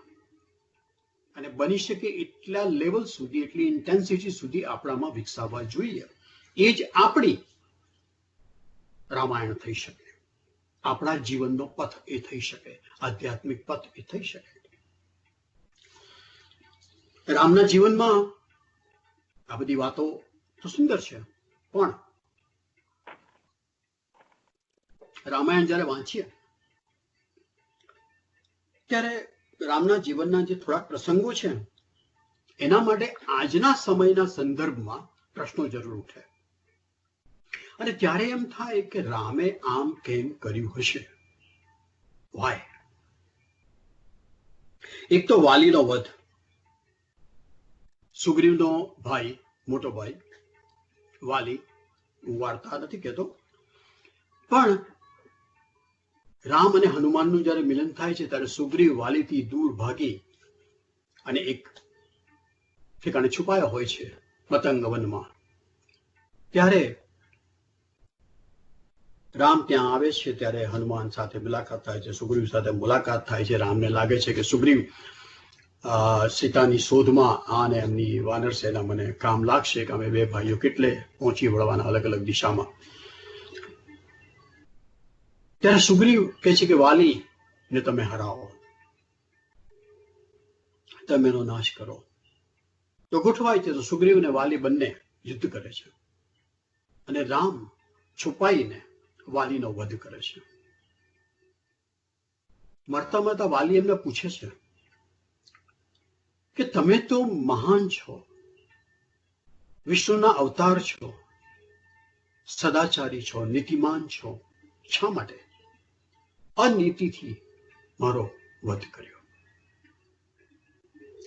અને બની શકે એટલા લેવલ સુધી, એટલી ઇન્ટેન્સિટી સુધી આપણામાં વિકસાવવા જોઈએ. એ જ આપણી રામાયણ થઈ શકે, આપણા જીવનનો પથ એ થઈ શકે, આધ્યાત્મિક પથ એ થઈ શકે. રામના જીવનમાં આ બધી વાતો તો સુંદર છે, પણ રામાયણ જ્યારે વાંચીએ ત્યારે રામના જીવનના જે થોડાક પ્રસંગો છે એના માટે આજના સમયના સંદર્ભમાં પ્રશ્નો જરૂર ઉઠે. અને ત્યારે એમ થાય કે રામે આમ કેમ કર્યું હશે? વાય? એક તો વાલીનો વધ, સુગ્રીવનો ભાઈ, મોટો ભાઈ વાલી, હું વાર્તા નથી કહેતો, પણ રામ અને હનુમાનનું જ્યારે મિલન થાય છે ત્યારે સુગ્રીવ વાલીથી દૂર ભાગી અને એક ઠેકાણે છુપાયો હોય છે મતંગ વનમાં. ત્યારે રામ ત્યાં આવે છે, ત્યારે હનુમાન સાથે મુલાકાત થાય છે, સુગ્રીવ સાથે મુલાકાત થાય છે. રામને લાગે છે કે સુગ્રીવ સીતાની શોધમાં અને એમની વાનર સેના મને કામ લાગશે, કે અમે બે ભાઈઓ કેટલે પહોંચી વળવાના અલગ અલગ દિશામાં. ત્યારે સુગ્રીવ કહે છે કે વાલી ને તમે હરાવો, તમે એનો નાશ કરો. તો ગોઠવાય છે તો સુગ્રીવ ને વાલી બંને યુદ્ધ કરે છે અને રામ છુપાઈને વાલીનો વધ કરે છે. મરતા મરતા વાલી એમને પૂછે છે કે તમે તો મહાન છો, વિષ્ણુના અવતાર છો, સદાચારી છો, નીતિમાન છો, શા માટે અનીતિથી મારો વધ કર્યો?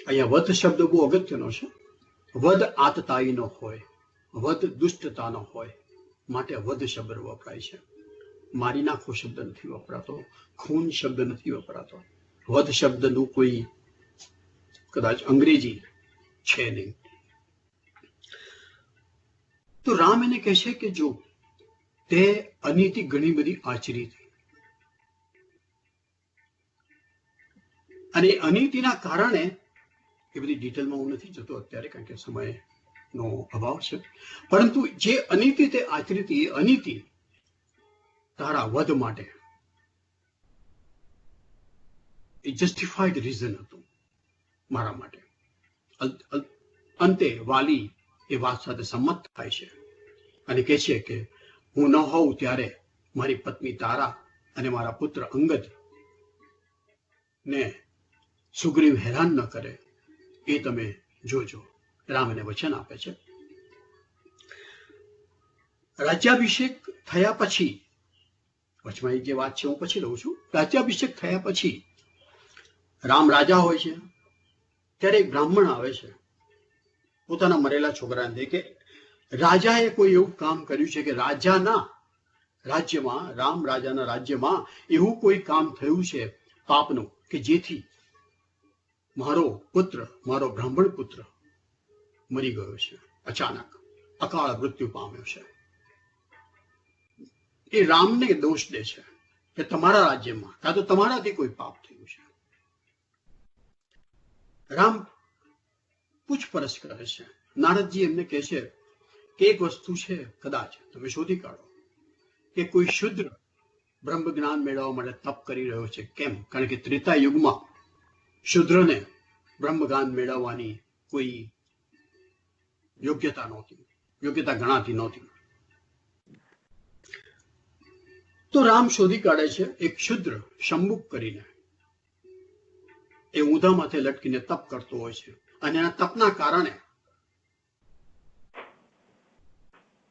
અહીંયા વધ શબ્દ બહુ અગત્યનો છે. વધ આતતાઈનો હોય, વધ દુષ્ટતાનો હોય, માટે વધ શબ્દ વપરાય છે. મારી નાખો શબ્દ નથી વપરાતો, ખૂન શબ્દ નથી વપરાતો. વધ શબ્દનું કોઈ કદાચ અંગ્રેજી છે નહીં. તો રામ એને કહે છે કે જો તે અનીતિ ઘણી બધી આચરી હતી અને અનીતિના કારણે, એ બધી ડિટેલમાં હું નથી જતો અત્યારે કારણ કે સમયનો અભાવ છે, પરંતુ જે અનીતિ તે આચરી હતી એ અનીતિ તારા વધ માટે એ જસ્ટિફાઈડ રીઝન હતું મારા માટે. અંતે વાલી એ વાત સાથે સંમત થાય છે અને કહે છે કે હું ન હોઉં ત્યારે મારી પત્ની તારા અને મારા પુત્ર અંગદ ને સુગ્રીવ હેરાન ન કરે, એ તમે જોજો. રામ એને વચન આપે છે. રાજ્યાભિષેક થયા પછી, વચમાં એક જે વાત છે હું પછી લઉં છું. રાજ્યાભિષેક થયા પછી રામ રાજા હોય છે ત્યારે એક બ્રાહ્મણ આવે છે પોતાના મરેલા છોકરાને કે રાજાએ કોઈ એવું કામ કર્યું છે કે રાજાના રાજ્યમાં, રામ રાજાના રાજ્યમાં એવું કોઈ કામ થયું છે પાપનું કે જેથી મારો પુત્ર, મારો બ્રાહ્મણ પુત્ર મરી ગયો છે, અચાનક અકાળ મૃત્યુ પામ્યો છે. એ રામને દોષ દે છે કે તમારા રાજ્યમાં કાં તો તમારાથી કોઈ પાપ થયું છે. રામ પૂછપરછ કરે છે. નારદજી એમને કહે છે કે એક વસ્તુ છે, કદાચ તમે શોધી કાઢો કે કોઈ શુદ્ર બ્રહ્મ જ્ઞાન મેળવવા માટે તપ કરી રહ્યો છે. કેમ? કારણ કે ત્રેતા યુગમાં શુદ્રને બ્રહ્મ જ્ઞાન મેળવવાની કોઈ યોગ્યતા નહોતી, યોગ્યતા ગણાતી નહોતી. તો રામ શોધી કાઢે છે એક શુદ્ર શંબુક કરીને, એ ઊંધા માથે લટકીને તપ કરતો હોય છે અને એના તપના કારણે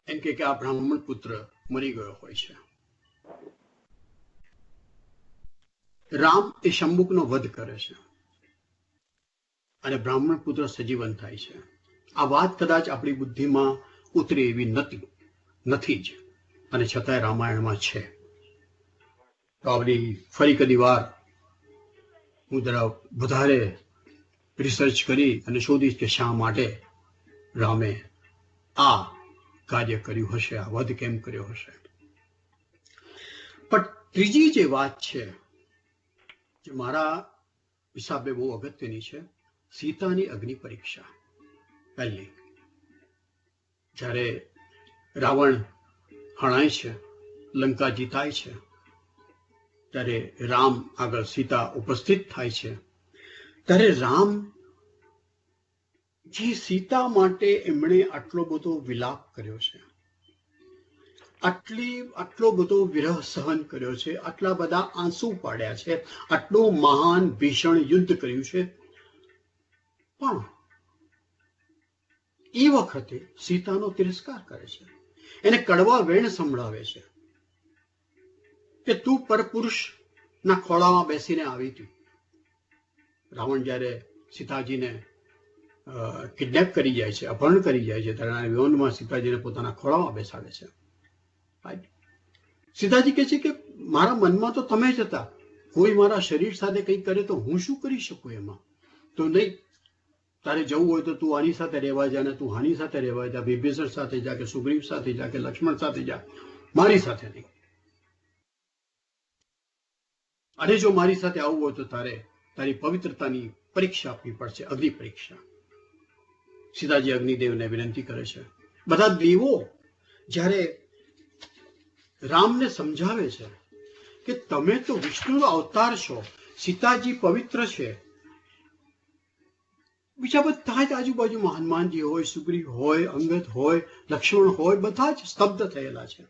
એમ કે આ બ્રાહ્મણ પુત્ર મરી ગયો હોય છે. રામ એ શંબુકનો વધ કરે છે અને બ્રાહ્મણ પુત્ર સજીવન થાય છે. આ વાત કદાચ આપણી બુદ્ધિમાં ઉતરે એવી નથી જ, અને છતાંય રામાયણમાં છે. તો આપણી ફરી કદી વાર હું જરા વધારે રિસર્ચ કરી અને શોધીશ કે શા માટે રામે આ કાર્ય કર્યું હશે, આ વધ કેમ કર્યો હશે. પણ ત્રીજી જે વાત છે જે મારા હિસાબે બહુ અગત્યની છે, સીતાની અગ્નિ પરીક્ષા પહેલી, જ્યારે રાવણ હણાય છે, લંકા જીતાય છે, ત્યારે રામ આગળ સીતા ઉપસ્થિત થાય છે, ત્યારે રામ જે સીતા માટે એમણે આટલો બધો વિલાપ કર્યો છે, આટલો બધો વિરહ સહન કર્યો છે, આટલા બધા આંસુ પાડ્યા છે, આટલું મહાન ભીષણ યુદ્ધ કર્યું છે, પણ એ વખતે સીતાનો તિરસ્કાર કરે છે, એને કડવા વેણ સંભળાવે છે કે તું પરપુરુષના ખોળામાં બેસીને આવી હતી. રાવણ જ્યારે સીતાજીને કિડનેપ કરી જાય છે, અપહરણ કરી જાય છે, ત્યારે વિમાનમાં સીતાજીને પોતાના ખોળામાં બેસાડે છે. સીતાજી કહે છે કે મારા મનમાં તો તમે જ હતા, કોઈ મારા શરીર સાથે કંઈ કરે તો હું શું કરી શકું એમાં? તો નહીં, તારે જવું હોય તો તું આની સાથે રહેવા જા, ને તું આની સાથે રહેવા જા, વિભીષણ સાથે જા, કે સુગ્રીવ સાથે જા, કે લક્ષ્મણ સાથે જા, મારી સાથે નહીં. અને જો મારી સાથે આવવું હોય તો તારે તારી પવિત્રતાની પરીક્ષા આપવી પડશે, અગ્નિ પરીક્ષા. સીતાજી અગ્નિદેવને વિનંતી કરે છે. બધા દેવો જ્યારે રામને સમજાવે છે કે તમે તો વિષ્ણુનો અવતાર છો, સીતાજી પવિત્ર છે, બીજા બધા જ આજુબાજુમાં હનુમાનજી હોય, સુગ્રીવ હોય, અંગદ હોય, લક્ષ્મણ હોય, બધા જ સ્તબ્ધ થયેલા છે.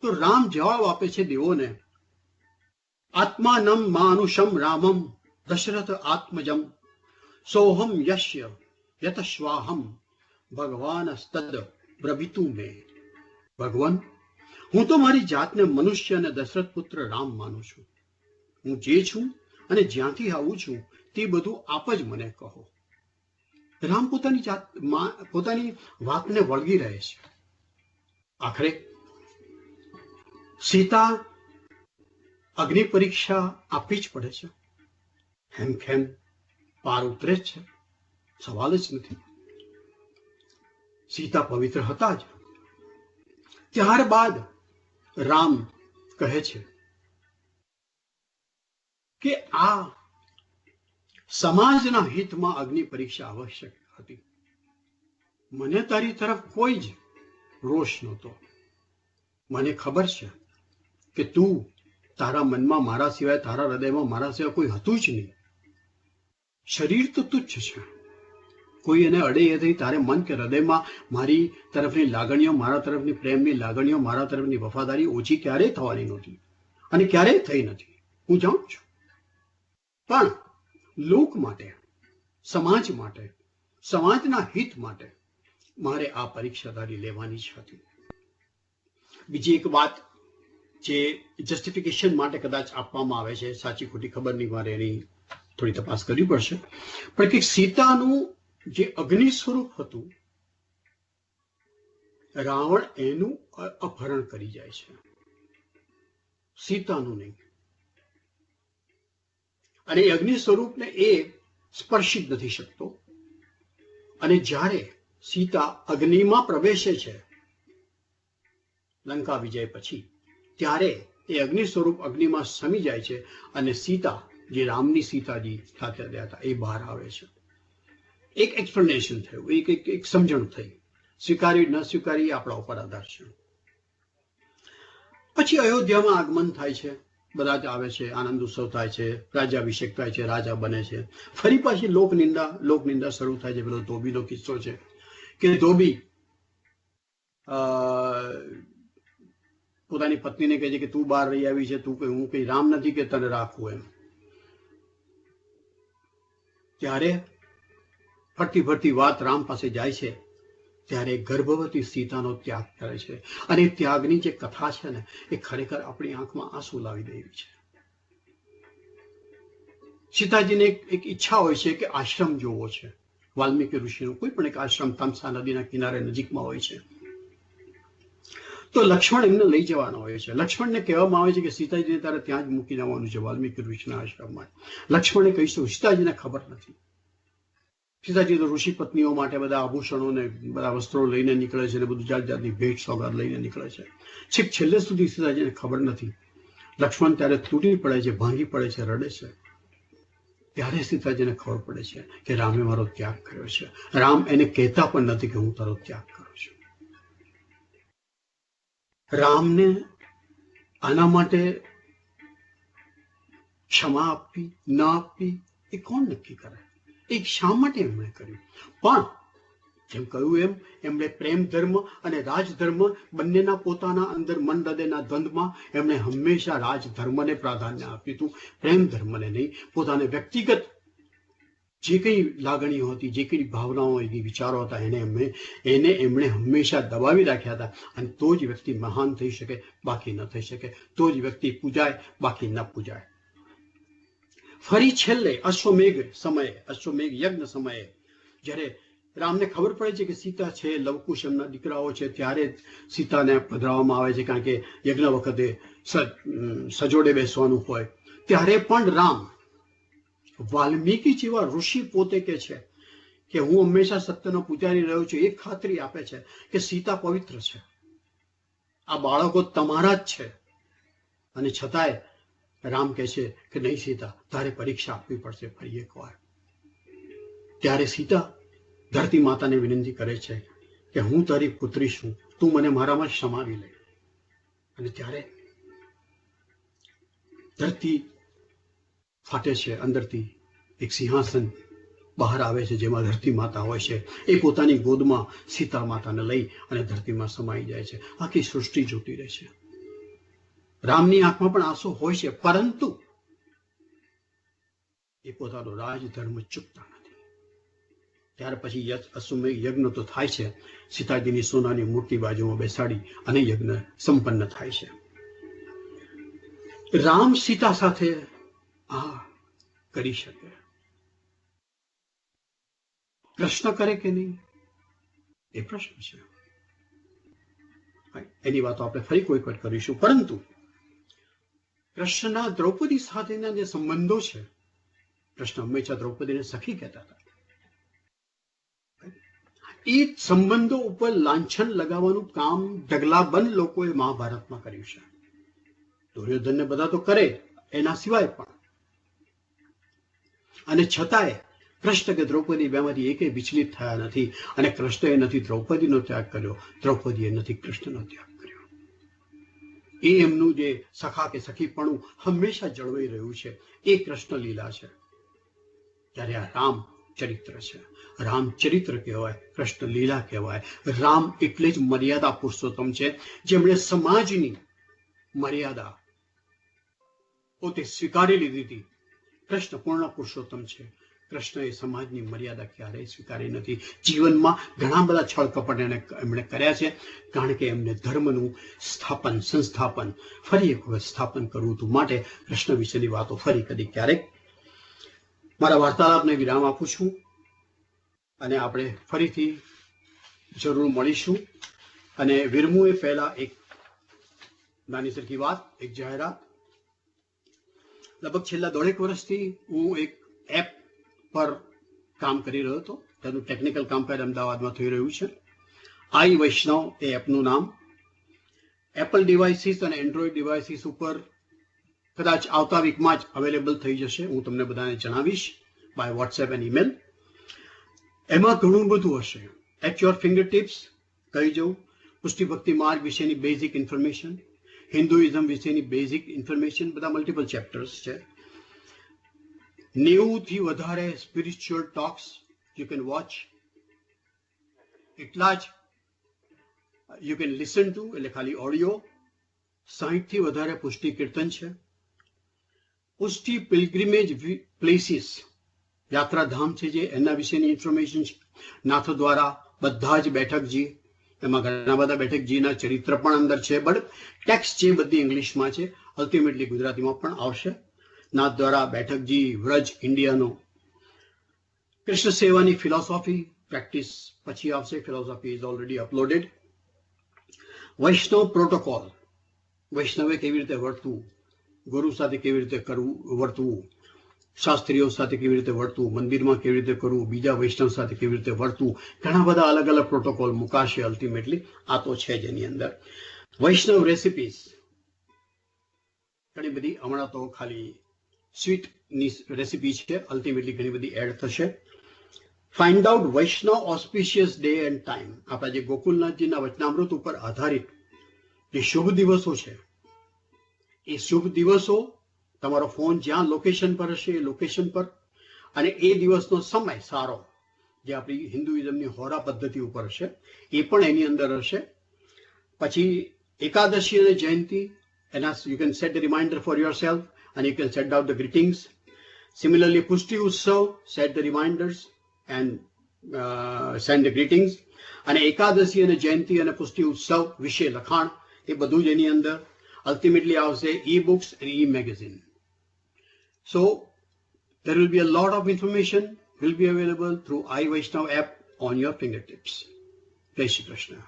તો રામ જવાબ આપે છે દેવોને, આત્માનમ માનુષમ રામમ દશરથ આત્મજમ સોહમ યશ્ય યતશ્વાહમ ભગવાન સ્તદ બ્રવિતુ મે. ભગવાન, હું તો મારી જાતને મનુષ્ય અને દશરથ પુત્ર રામ માનું છું. હું જે છું અને જ્યાંથી આવું છું તે બધું આપ જ મને કહો. રામ પોતાની વાતને વળગી રહે છે. આખરે સીતા અગ્નિ પરીક્ષા આપવી જ પડે છે. હેમખેમ પાર ઉતરે જ છે, સવાલ જ નથી. સીતા પવિત્ર હતા જ. ત્યારબાદ રામ કહે છે કે આ સમાજના હિતમાં અગ્નિ પરીક્ષા આવશ્યક હતી. મને તારી તરફ કોઈ જ રોષ નહોતો. મને ખબર છે કે તું, તારા મનમાં મારા સિવાય, તારા હૃદયમાં મારા સિવાય કોઈ હતું જ નહીં. શરીર તો તુચ્છ છે, કોઈ એને અડે એ થઈ તારે મન કે હૃદયમાં મારી તરફની લાગણીઓ, મારા તરફની પ્રેમની લાગણીઓ, મારા તરફની વફાદારી ઓછી ક્યારેય થવાની નહોતી અને ક્યારેય થઈ નથી, હું જાણું છું. પણ લોક માટે, સમાજ માટે, સમાજના હિત માટે મારે આ પરીક્ષા તારી લેવાની જ હતી. બીજી એક વાત જે જસ્ટિફિકેશન માટે કદાચ આપવામાં આવે છે, સાચી ખોટી ખબર નહીં, મારે એની થોડી તપાસ કરવી પડશે, પણ કે સીતાનું જે અગ્નિ સ્વરૂપ હતું, રાવણ એનું અપહરણ કરી જાય છે, સીતાનું નહીં. અને એ અગ્નિ સ્વરૂપને એ સ્પર્શી જ નથી શકતો. અને જ્યારે સીતા અગ્નિમાં પ્રવેશે છે લંકા વિજય પછી, ત્યારે એ અગ્નિ સ્વરૂપ અગ્નિમાં સમી જાય છે અને સીતા, જે રામની સીતાજી સાથે રહ્યા હતા, એ બહાર આવે છે. એક એક્સપ્લેનેશન થયું, એક સમજણ થઈ. સ્વીકારી ન સ્વીકારી એ આપણા ઉપર આધાર છે. પછી અયોધ્યામાં આગમન થાય છે, બધા જ આવે છે, આનંદ ઉત્સવ થાય છે, રાજ્યાભિષેક થાય છે, રાજા બને છે. ફરી પાછી લોકનિંદા શરૂ થાય છે. પેલો ધોબીનો કિસ્સો છે કે ધોબી પોતાની પત્નીને કહે છે કે તું બહાર રહી આવી છે, તું કઈ, હું કઈ રામ નથી કે તને રાખવું એમ. ત્યારે ફરતી ફરતી વાત રામ પાસે જાય છે, ત્યારે ગર્ભવતી સીતાનો ત્યાગ કરે છે. અને ત્યાગની જે કથા છે ને, એ ખરેખર આપણી આંખમાં આંસુ લાવી દે એવી છે. સીતાજીને એક ઈચ્છા હોય છે કે આશ્રમ જોવો છે, વાલ્મીકી ઋષિનો કોઈ પણ એક આશ્રમ તમસા નદીના કિનારે નજીકમાં હોય છે. તો લક્ષ્મણ એમને લઈ જવાના હોય છે. લક્ષ્મણને કહેવામાં આવે છે કે સીતાજીને તારે ત્યાં જ મૂકી જવાનું છે, વાલ્મીકી ઋષિના આશ્રમમાં. લક્ષ્મણે કહીશું, સીતાજીને ખબર નથી. સીતાજી તો ઋષિ પત્નીઓ માટે બધા આભૂષણો ને બધા વસ્ત્રો લઈને નીકળે છે, ને બધું જાત જાતની ભેટ સોગાદ લઈને નીકળે છે. છેક છેલ્લે સુધી સીતાજીને ખબર નથી. લક્ષ્મણ ત્યારે તૂટી પડે છે, ભાંગી પડે છે, રડે છે. ત્યારે સીતાજીને ખબર પડે છે કે રામે મારો ત્યાગ કર્યો છે. રામ એને કહેતા પણ નથી કે હું તારો ત્યાગ કરું છું. રામને આના માટે ક્ષમા આપવી ન આપવી એ કોણ નક્કી કરે? એ શા માટે એમણે કર્યું? પણ જેમ કહ્યું એમ એમણે પ્રેમ ધર્મ અને રાજધર્મ બંનેના પોતાના અંદર મન હૃદયના દ્વંદ્વમાં એમણે હંમેશા રાજધર્મને પ્રાધાન્ય આપ્યું હતું, પ્રેમ ધર્મને નહીં. પોતાને વ્યક્તિગત જે કંઈ લાગણીઓ હતી, જે કંઈ ભાવનાઓ હતી, વિચારો હતા, એને એમણે હંમેશા દબાવી રાખ્યા હતા. અને તો જ વ્યક્તિ મહાન થઈ શકે, બાકી ન થઈ શકે. તો જ વ્યક્તિ પૂજાય, બાકી ન પૂજાય. ફરી છેલ્લે અશ્વમેઘ યજ્ઞ સમયે જ્યારે રામને ખબર પડે છે કે સીતા છે, લવકુશ એમના દીકરાઓ છે, ત્યારે સીતાને પધરાવવામાં આવે છે, કારણ કે યજ્ઞ વખતે સજોડે બેસવાનું હોય. ત્યારે પણ રામ વાલ્મીકી જેવા ઋષિ પોતે કે છે કે હું હંમેશા સત્યનો પૂજારી રહ્યો છું, એ ખાતરી આપે છે કે સીતા પવિત્ર છે, આ બાળકો તમારા જ છે. અને છતાંય રામ કહે છે કે નહીં સીતા, તારે પરીક્ષા આપવી પડશે ફરી એકવાર. ત્યારે સીતા ધરતી માતાને વિનંતી કરે છે કે હું તારી પુત્રી છું, તું મને મારામાં સમાવી લે. અને ત્યારે ધરતી ફાટે છે, અંદરથી એક સિંહાસન બહાર આવે છે જેમાં ધરતી માતા હોય છે. એ પોતાની ગોદમાં સીતા માતાને લઈ અને ધરતીમાં સમાઈ જાય છે. આખી સૃષ્ટિ જોતી રહે છે. રામની આંખમાં પણ આંસુ હોય છે, પરંતુ એ પોતાનો રાજધર્મ ચૂકતા નથી. ત્યાર પછી અશ્વમેઘ યજ્ઞ તો થાય છે. સીતાજીની સોનાની મૂર્તિ બાજુમાં બેસાડી અને યજ્ઞ સંપન્ન થાય છે. રામ સીતા સાથે આ કરી શકે, કૃષ્ણ કરે કે નહીં એ પ્રશ્ન છે. એની વાતો આપણે ફરી કોઈ વખત કરીશું. પરંતુ કૃષ્ણના દ્રૌપદી સાથેના જે સંબંધો છે, કૃષ્ણ હંમેશા દ્રૌપદીને સખી કહેતા હતા. એ સંબંધો ઉપર લાંછન લગાવવાનું કામ ઢગલાબંધ લોકોએ મહાભારતમાં કર્યું છે. દુર્યોધનને બધા તો કરે, એના સિવાય પણ. અને છતાંય કૃષ્ણ કે દ્રૌપદી બેમાંથી એકેય વિચલિત થયા નથી. અને કૃષ્ણએ નથી દ્રૌપદીનો ત્યાગ કર્યો, દ્રૌપદીએ નથી કૃષ્ણનો ત્યાગ કર્યો. એ એમનું જે સખા કે સખીપણું હંમેશા જળવાઈ રહ્યું છે, એ કૃષ્ણ લીલા છે. ત્યારે આ રામ ચરિત્ર છે. રામચરિત્ર કહેવાય, કૃષ્ણ લીલા કહેવાય. રામ એટલે જ મર્યાદા પુરુષોત્તમ છે, જેમણે સમાજની મર્યાદા પોતે સ્વીકારી લીધી હતી. કૃષ્ણ પૂર્ણ પુરુષોત્તમ છે. કૃષ્ણએ સમાજની મર્યાદા ક્યારેય સ્વીકારી નથી. જીવનમાં ઘણા બધા છળ કપટ એમણે કર્યા છે, કારણ કે એમને ધર્મનું સંસ્થાપન ફરી એક વખત સ્થાપન કરવું હતું. માટે કૃષ્ણ વિશેની વાતો ફરી કદી ક્યારેક મારા વાર્તાલાપને વિરામ આપું છું, અને આપણે ફરીથી જરૂર મળીશું. અને વિરમું એ પહેલા એક નાની સરખી વાત, એક જાહેરાત. લગભગ છેલ્લા 1.5 વર્ષથી હું એક એપ પર કામ કરી રહ્યો હતો. તેનું ટેકનિકલ કામ પહેલા અમદાવાદમાં થઈ રહ્યું છે. આઈ વૈષ્ણવ એ એપનું નામ. એપલ ડિવાઇસીસ અને એન્ડ્રોઈડ ડિવાઇસીસ ઉપર કદાચ આવતા વીકમાં જ અવેલેબલ થઈ જશે. હું તમને બધાને જણાવીશ બાય વોટ્સએપ એન્ડ ઈમેલ. એમાં ઘણું બધું હશે. એટ યોર ફિંગર ટિપ્સ કહી જવું. પુષ્ટિ ભક્તિ માર્ગ વિશેની બેઝિક ઇન્ફોર્મેશન, હિન્દુઇઝમ વિશેની બેઝિક ઇન્ફોર્મેશન, બધા મલ્ટિપલ ચેપ્ટર્સ છે. 90થી વધારે spiritual talks you can watch. એટલા જ યુ કેન લિસન ટુ, એટલે ખાલી ઓડિયો. 60થી વધારે પુષ્ટિ કીર્તન છે. પુષ્ટિ પિલગ્રિમેજ પ્લેસીસ, યાત્રાધામ છે જે, એના વિશેની ઇન્ફોર્મેશન છે. નાથ દ્વારા બધા જ બેઠકજી, એમાં ઘણા બધા બેઠકજીના ચરિત્ર પણ અંદર છે, બટ ટેક્સ્ટ જે બધી ઇંગ્લિશમાં છે, અલ્ટિમેટલી ગુજરાતીમાં પણ આવશે. નાથ દ્વારા બેઠકજી, વ્રજ ઇન્ડિયાનો, કૃષ્ણ સેવાની ફિલોસોફી પ્રેક્ટિસ પછી આવશે. Philosophy is already uploaded. Vaishnav protocol, વૈષ્ણવે કેવી રીતે વર્તવું, ગુરુ સાથે કેવી રીતે વર્તવું, શાસ્ત્રીઓ સાથે કેવી રીતે વર્તવું, મંદિરમાં કેવી રીતે કરવું, બીજા વૈષ્ણવ સાથે કેવી રીતે વર્તવું, ઘણા બધા અલગ અલગ પ્રોટોકોલ મુકાશે. અલ્ટિમેટલી આ તો છે જ એની અંદર. વૈષ્ણવ રેસિપીસ ઘણી બધી, હમણાં તો ખાલી સ્વીટની રેસીપી છે, અલ્ટિમેટલી ઘણી બધી એડ થશે. ફાઇન્ડ આઉટ વૈષ્ણવ ઓસ્પિશિયસ ડે એન્ડ ટાઈમ. આપણા જે ગોકુલનાથજીના વચનામૃત ઉપર આધારિત જે શુભ દિવસો છે, એ શુભ દિવસો તમારો ફોન જ્યાં લોકેશન પર હશે એ લોકેશન પર, અને એ દિવસનો સમય સારો જે આપણી હિન્દુઇઝમની હોરા પદ્ધતિ ઉપર હશે એ પણ એની અંદર હશે. પછી એકાદશી અને જયંતિ, એના you can set the reminder for yourself and you can send out the greetings. Similarly, Pushti Utsav, set the reminders and send the greetings. અને એકાદશી અને જયંતિ અને પુષ્ટિ ઉત્સવ વિશે લખાણ એ બધું જ એની અંદર અલ્ટિમેટલી આવશે e-books and e-magazine. So there will be a lot of information will be available through iVaishnav app on your fingertips. Jai Shri Krishna.